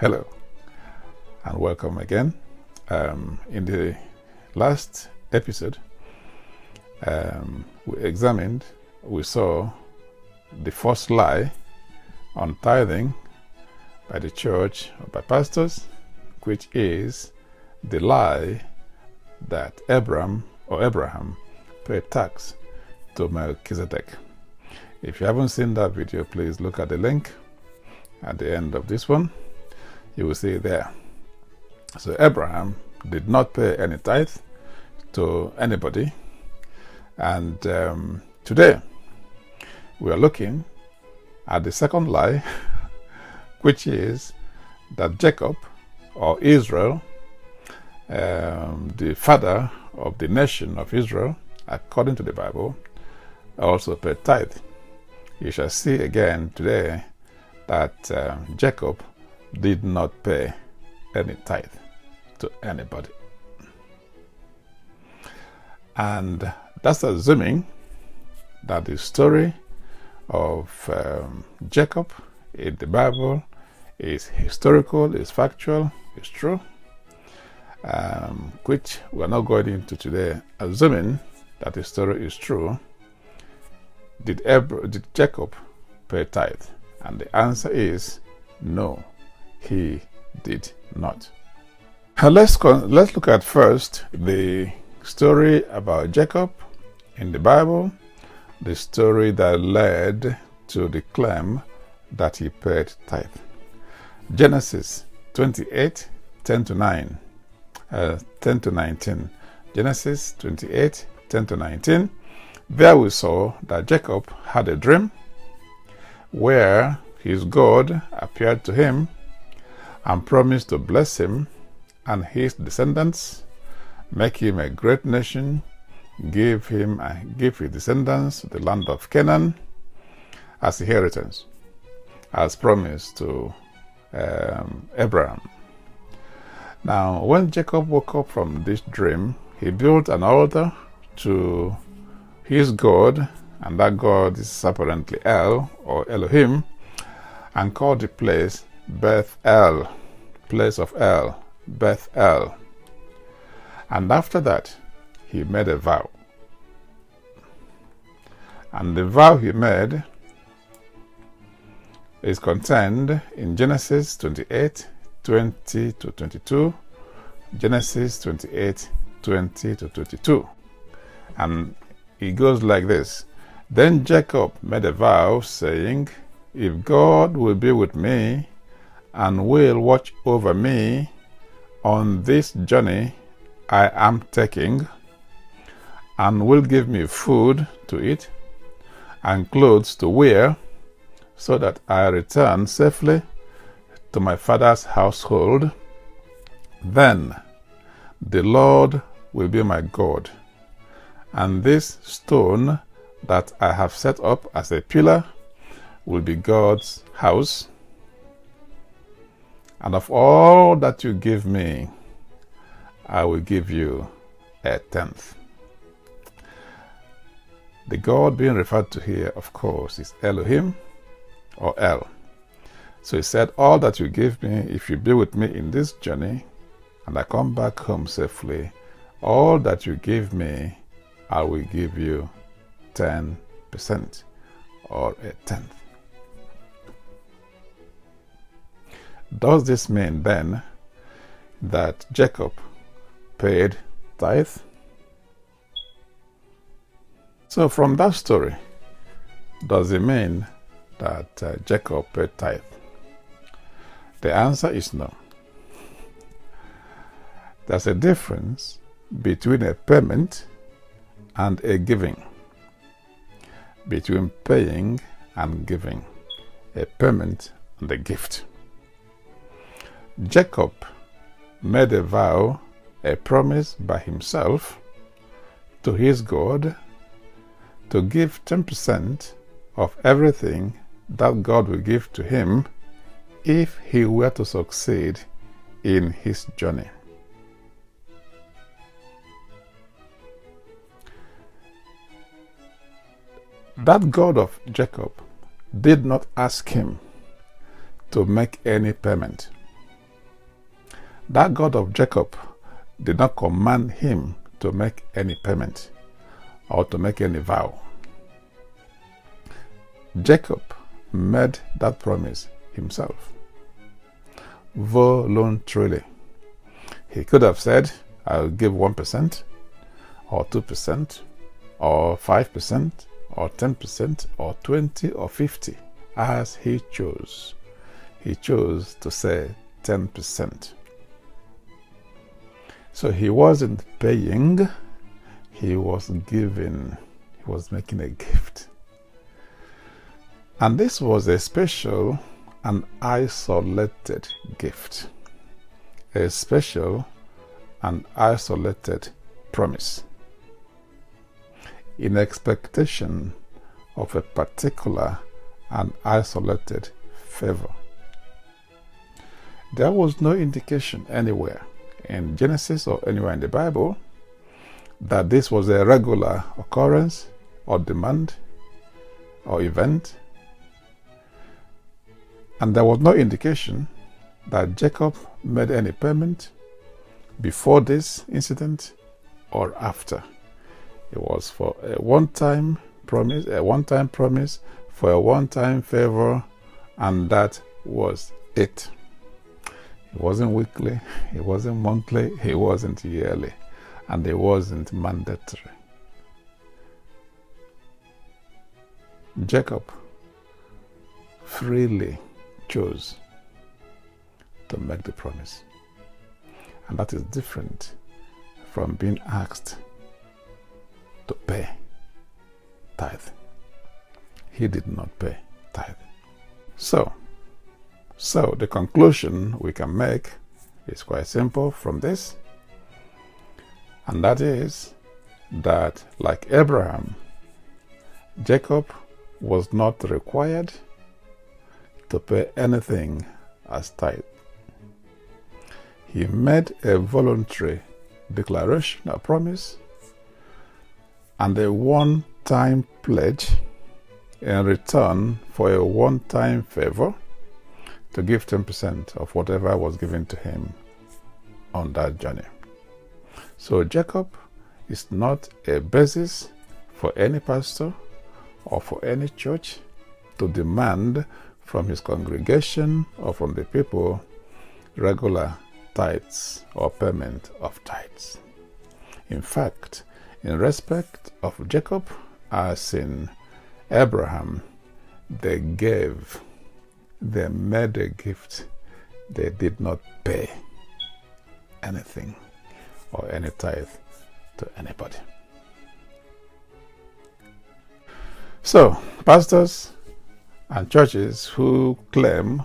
Hello and welcome again. In the last episode, we saw the first lie on tithing by the church or by pastors, which is the lie that Abraham paid tax to Melchizedek. If you haven't seen that video, please look at the link at the end of this one. You will see it there. So Abraham did not pay any tithe to anybody, and today we are looking at the second lie, which is that Jacob, or Israel, the father of the nation of Israel, according to the Bible, also paid tithe. You shall see again today that Jacob did not pay any tithe to anybody. And that's assuming that the story of Jacob in the Bible is historical, is factual, is true, which we're not going into today. Assuming that the story is true, did Jacob pay tithe? And the answer is no, he did not. Let's look at first the story about Jacob in the Bible, the story that led to the claim that he paid tithe. Genesis 28, 10 to 19. Genesis 28, 10 to 19. There we saw that Jacob had a dream where his God appeared to him and promised to bless him and his descendants, make him a great nation, give his descendants the land of Canaan as inheritance, as promised to Abraham. Now, when Jacob woke up from this dream, he built an altar to his God, and that God is apparently El or Elohim, and called the place Beth-El, place of El, Beth-El. And after that, he made a vow. And the vow he made is contained in Genesis 28, 20 to 22, Genesis 28, 20 to 22. And it goes like this. Then Jacob made a vow, saying, if God will be with me and will watch over me on this journey I am taking, and will give me food to eat and clothes to wear, so that I return safely to my father's household, then the Lord will be my God, and this stone that I have set up as a pillar will be God's house. And of all that you give me, I will give you a tenth. The God being referred to here, of course, is Elohim or El. So he said, all that you give me, if you be with me in this journey, and I come back home safely, all that you give me, I will give you 10% or a tenth. Does this mean then that Jacob paid tithe? So from that story, does it mean that Jacob paid tithe? The answer is no. There's a difference between a payment and a giving. Between paying and giving. A payment and a gift. Jacob made a vow, a promise by himself to his God to give 10% of everything that God will give to him if he were to succeed in his journey. That God of Jacob did not ask him to make any payment. that God of Jacob did not command him to make any payment or to make any vow. Jacob made that promise himself, voluntarily. He could have said, I'll give 1% or 2% or 5% or 10% or 20 or 50 as he chose. He chose to say 10%. So he wasn't paying, he was giving, he was making a gift. And this was a special and isolated gift, a special and isolated promise, in expectation of a particular and isolated favor. There was no indication anywhere in Genesis or anywhere in the Bible that this was a regular occurrence or demand or event. And there was no indication that Jacob made any payment before this incident or after. It was for a one-time promise, for a one-time favor, and that was it. It wasn't weekly, it wasn't monthly, it wasn't yearly, and it wasn't mandatory. Jacob freely chose to make the promise. And that is different from being asked to pay tithe. He did not pay tithe. So the conclusion we can make is quite simple from this, and that is that, like Abraham, Jacob was not required to pay anything as tithe. He made a voluntary declaration, a promise, and a one-time pledge in return for a one-time favor to give 10% of whatever was given to him on that journey. So Jacob is not a basis for any pastor or for any church to demand from his congregation or from the people regular tithes or payment of tithes. In fact, in respect of Jacob, as in Abraham, they made a gift. They did not pay anything or any tithe to anybody. So, pastors and churches who claim,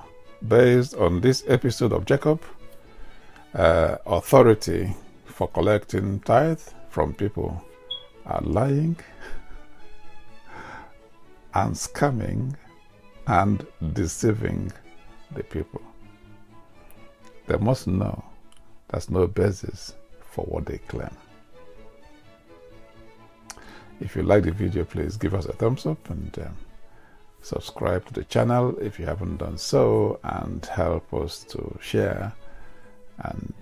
based on this episode of Jacob, authority for collecting tithe from people are lying and scamming and deceiving the people. They must know there's no basis for what they claim. If you like the video, please give us a thumbs up and subscribe to the channel if you haven't done so, and help us to share and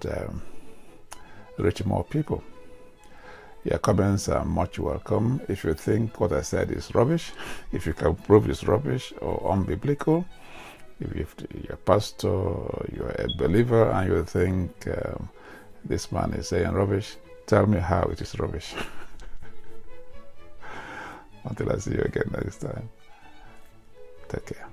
reach more people. Your comments are much welcome. If you think what I said is rubbish, if you can prove it's rubbish or unbiblical, if you're a pastor or you're a believer and you think this man is saying rubbish, tell me how it is rubbish. Until I see you again next time, take care.